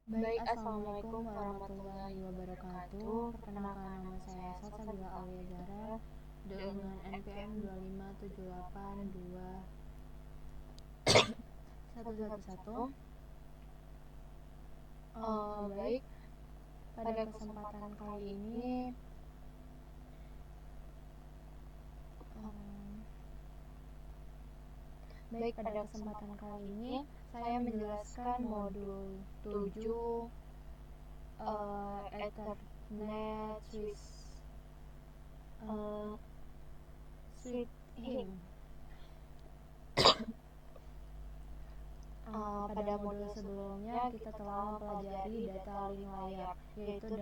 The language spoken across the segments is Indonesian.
Baik, Assalamualaikum warahmatullahi wabarakatuh. Perkenalkan, nama saya Salsabila Aulia Zahra dengan NPM 257821111. Baik, pada kesempatan kali ini saya menjelaskan modul 7 Ethernet switching. Pada modul sebelumnya kita telah mempelajari data link layar, yaitu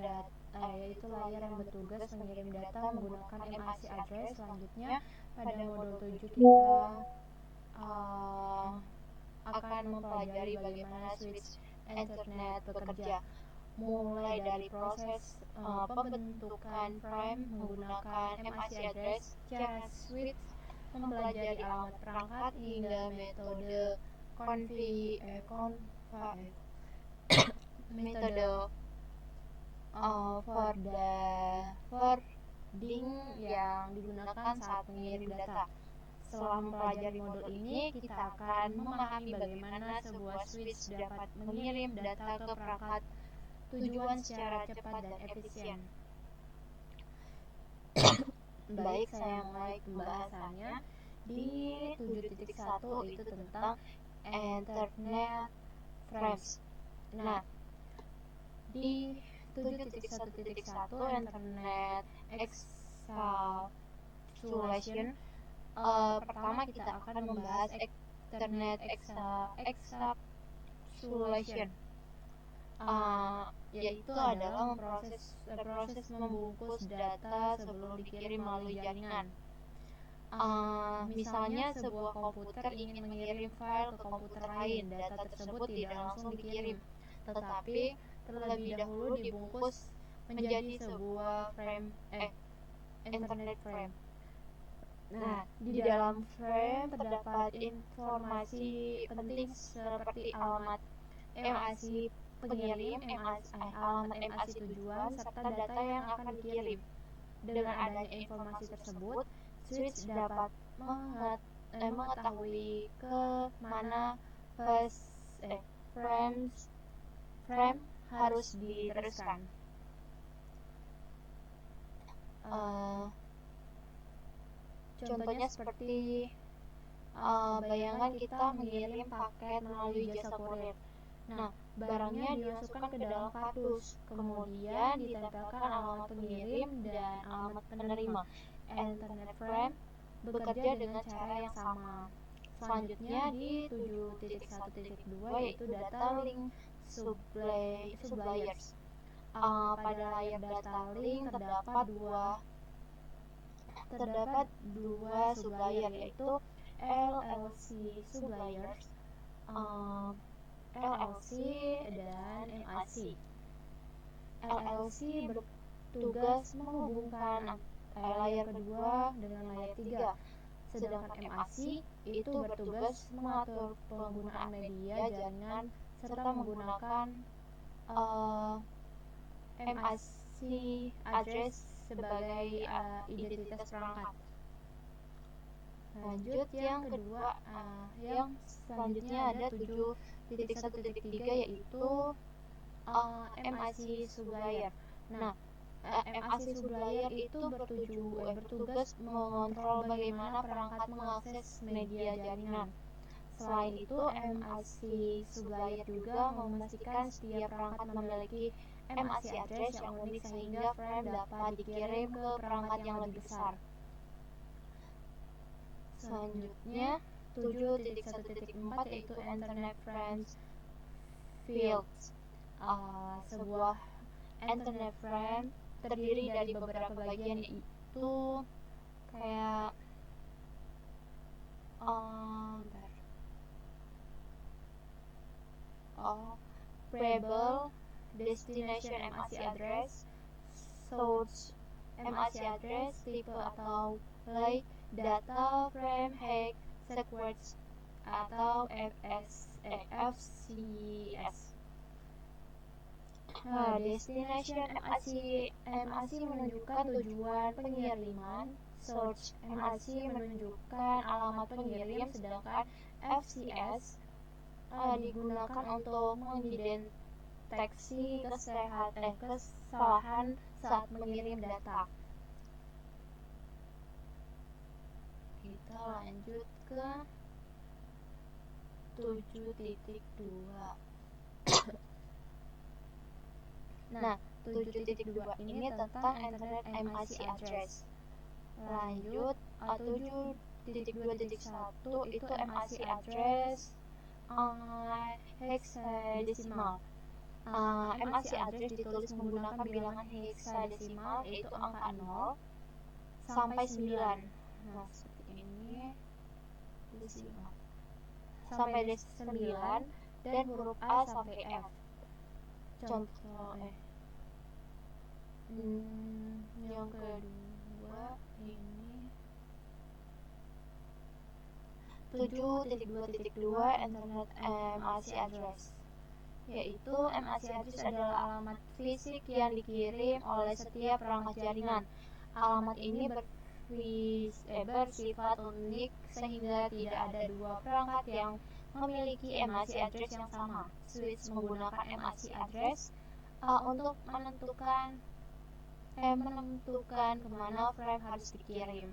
layar yang bertugas mengirim data menggunakan MAC address. Selanjutnya pada modul 7 kita akan mempelajari bagaimana switch Ethernet bekerja, mulai dari proses pembentukan frame menggunakan MAC address, cara switch, mempelajari alamat perangkat, hingga metode forwarding yang digunakan saat mengirim data. Setelah mempelajari modul ini, kita akan memahami bagaimana sebuah switch dapat mengirim data ke perangkat tujuan secara cepat dan efisien. Baik, saya mulai pembahasannya. Di 7.1 itu tentang Ethernet frames. Nah, di 7.1.1 Ethernet encapsulation, pertama kita akan membahas Ethernet encapsulation, yaitu adalah proses membungkus data sebelum dikirim melalui jaringan. Misalnya sebuah komputer ingin mengirim file ke komputer lain, data tersebut tidak langsung dikirim, tetapi terlebih dahulu dibungkus menjadi sebuah Ethernet frame. Nah, di dalam frame terdapat informasi penting seperti alamat MAC pengirim, alamat MAC tujuan, serta data yang akan dikirim. Dengan adanya informasi tersebut, switch dapat mengetahui ke mana frame harus diteruskan. Contohnya seperti bayangan kita mengirim paket melalui jasa kurir. Nah, barangnya dimasukkan ke dalam kardus, kemudian ditempelkan alamat pengirim dan alamat penerima. Ethernet frame bekerja dengan cara yang sama. Selanjutnya di 7.1.2 yaitu data link suppliers. Pada layar data link terdapat dua supplier, yaitu LLC suppliers, LLC dan MAC. LLC bertugas menghubungkan layar kedua dengan layar 3, sedangkan MAC itu bertugas mengatur penggunaan media jaringan serta menggunakan MAC address sebagai identitas perangkat. Lanjut yang kedua, yang selanjutnya ada 7.1.3 yaitu MAC supplier. Nah, MAC supplier itu bertugas mengontrol bagaimana perangkat mengakses media jaringan. Selain itu, MAC supplier juga memastikan setiap perangkat memiliki MAC address yang unik sehingga frame dapat dikirim ke perangkat yang lebih besar. Selanjutnya, 7.1.4 yaitu Ethernet frames fields. Sebuah Ethernet frame terdiri dari beberapa bagian, yaitu kayak variable destination MAC address, source MAC address, type atau lay, data frame head, sequence atau FCS. Destination MAC menunjukkan tujuan pengiriman. Source MAC menunjukkan alamat pengirim, sedangkan FCS digunakan untuk mendeteksi kesalahan saat mengirim data. Kita lanjut ke 7.2. Nah, 7.2 ini tentang Internet MAC address. Lanjut, 7.2.1 itu MAC address hexadesimal. MAC address ditulis menggunakan bilangan hexadesimal, yaitu angka 0 sampai 9. Nah, seperti ini desimal. Sampai 9 dan huruf A sampai F. Contoh yang kedua ini 7.2.2 Internet MAC address, yaitu MAC address adalah alamat fisik yang dikirim oleh setiap perangkat jaringan. Alamat ini bersifat unik sehingga tidak ada dua perangkat yang memiliki MAC address yang sama. Switch menggunakan MAC address untuk menentukan kemana frame harus dikirim.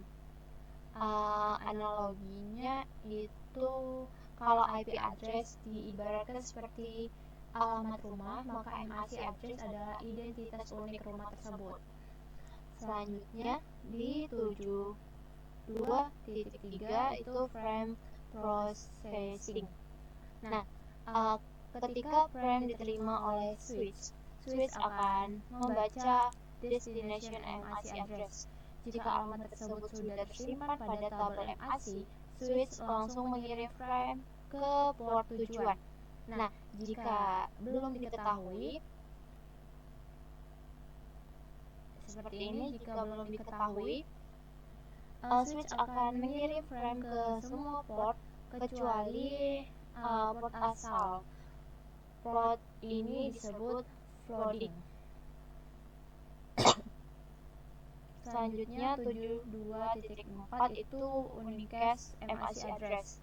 Analoginya itu kalau IP address diibaratkan seperti alamat rumah, maka MAC address adalah identitas unik rumah tersebut. Selanjutnya di 7.2.3 itu frame processing. Nah, ketika frame diterima oleh switch akan membaca destination MAC address. Jika alamat tersebut sudah tersimpan pada tabel MAC, switch langsung mengirim frame ke port tujuan. Nah, jika belum diketahui seperti ini, switch akan mengirim frame ke semua port kecuali port asal. Port ini disebut flooding. Selanjutnya 7.2.4 itu unicast MAC address.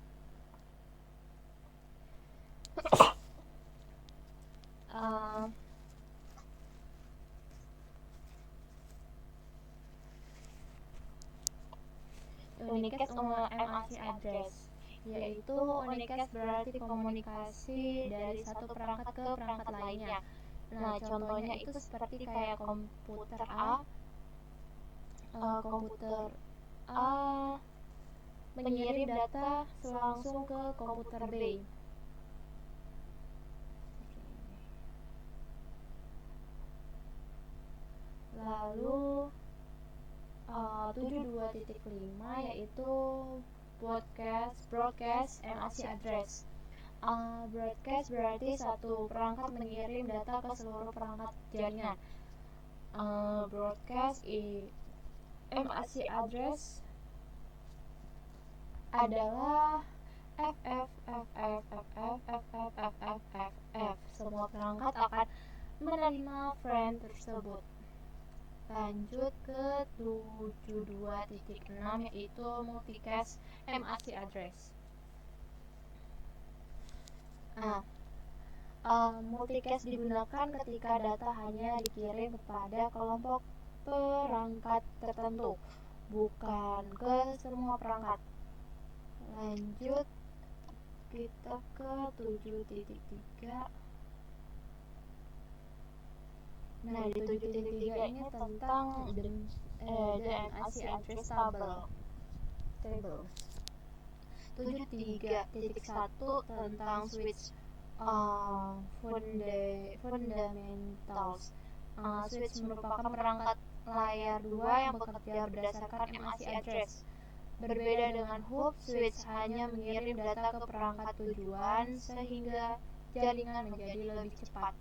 Unicast MAC address, yaitu unicast berarti komunikasi dari satu perangkat ke perangkat lainnya. Nah, contohnya itu seperti kayak komputer A mengirim data langsung ke komputer B. Lalu 7.2.5 yaitu broadcast MAC address. Broadcast berarti satu perangkat mengirim data ke seluruh perangkat jaringan. Broadcast MAC address adalah FF. Semua perangkat akan menerima frame tersebut. Lanjut ke 7.2.6 yaitu multicast MAC address. Multicast digunakan ketika data hanya dikirim kepada kelompok perangkat tertentu, bukan ke semua perangkat. Lanjut kita ke 7.3. Nah, di 7.3 ini tentang the MAC address table. 7.3.1 tentang switch fundamentals. Switch merupakan perangkat layar 2 yang bekerja berdasarkan MAC address. Berbeda dengan hub, switch hanya mengirim data ke perangkat tujuan sehingga jaringan menjadi lebih cepat.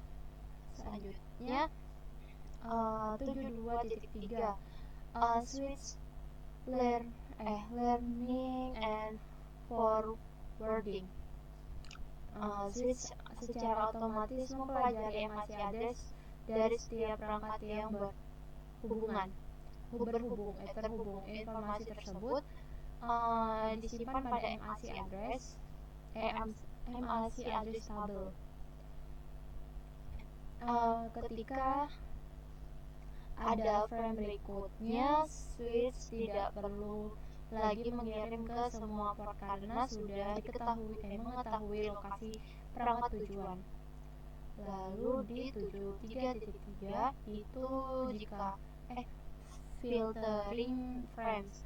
Selanjutnya 7.2.3 switch learning and forwarding. Switch secara otomatis mempelajari MAC address dari setiap perangkat yang terhubung. Informasi tersebut disimpan pada MAC address table. Ketika ada frame berikutnya, switch tidak perlu lagi mengirim ke semua port karena sudah mengetahui lokasi perangkat tujuan. Lalu di 73.3 itu jika filtering frames.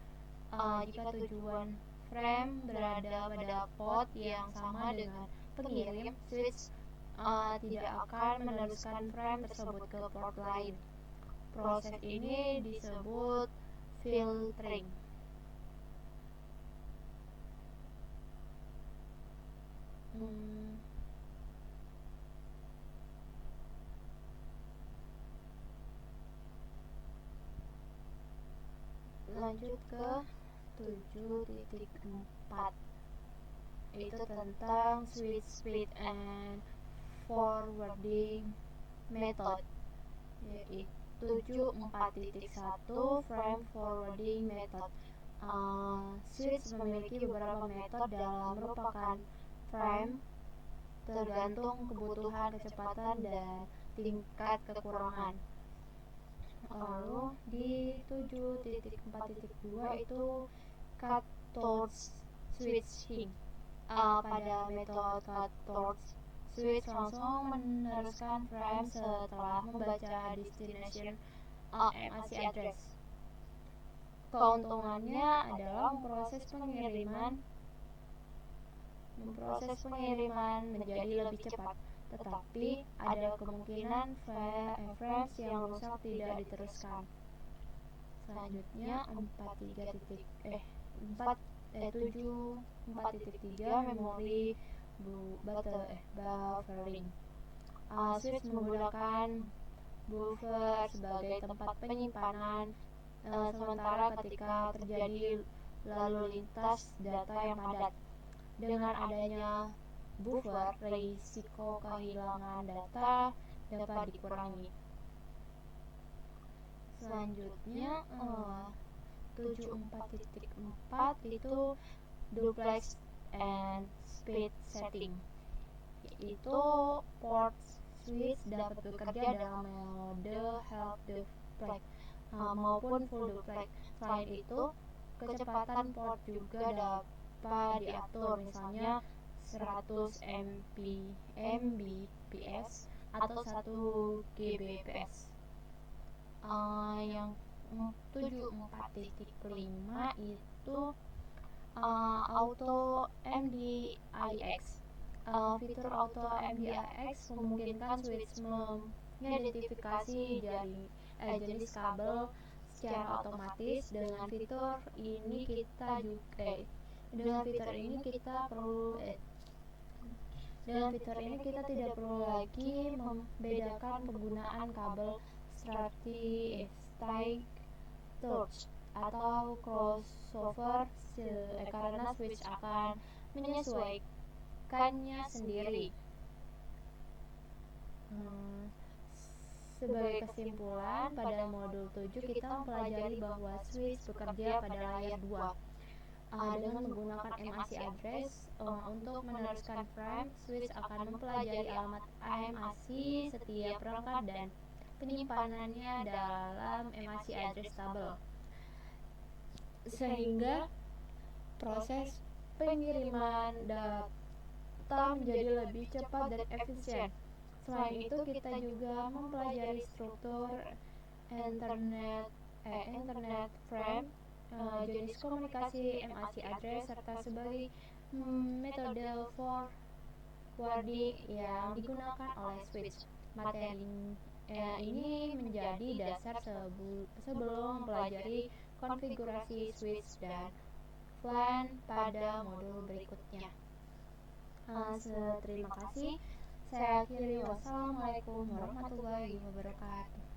Jika tujuan frame berada pada port yang sama dengan pengirim, switch tidak akan meneruskan frame tersebut ke port lain. Proses ini disebut filtering. Lanjut ke 7.4, itu tentang switch speed and forwarding method, yaitu 7.4.1 frame forwarding method. Switch memiliki beberapa metode dalam merupakan frame tergantung kebutuhan kecepatan dan tingkat kekurangan. Lalu di 7.4.2 itu cut torch switching. Pada metode cut torch, switch langsung meneruskan frame setelah membaca destination MAC address. Keuntungannya adalah memproses pengiriman menjadi lebih cepat, tetapi ada kemungkinan frames yang rusak tidak diteruskan. Selanjutnya 7.4.3 memory buffering. Switch menggunakan buffer sebagai tempat penyimpanan sementara ketika terjadi lalu lintas data yang padat. Dengan adanya buffer, risiko kehilangan data dapat dikurangi. Selanjutnya 7.4.4 itu duplex and speed setting, yaitu port switch dapat bekerja dalam mode half duplex maupun full duplex. Selain itu, kecepatan port juga dapat diatur, misalnya 100 Mbps atau 1 Gbps. Yang 7.4.5 itu auto MDIX. Fitur auto MDIX memungkinkan switch mengidentifikasi jenis kabel secara otomatis. Dengan fitur ini kita tidak perlu lagi membedakan penggunaan kabel straight torch atau crossover karena switch akan menyesuaikannya sendiri. Sebagai kesimpulan, pada modul 7 kita mempelajari bahwa switch bekerja pada layer 2. Dengan menggunakan MAC address untuk meneruskan frame, switch akan mempelajari alamat MAC setiap perangkat dan penyimpanannya dalam MAC address table, sehingga proses pengiriman data menjadi lebih cepat dan efisien. Selain itu, kita juga mempelajari struktur internet frame, jenis komunikasi MAC address, serta sebagai metode forwarding yang digunakan oleh switch. Materi ini menjadi dasar sebelum mempelajari konfigurasi switch dan WLAN pada modul berikutnya. Terima kasih. Saya akhiri. Wassalamualaikum warahmatullahi wabarakatuh.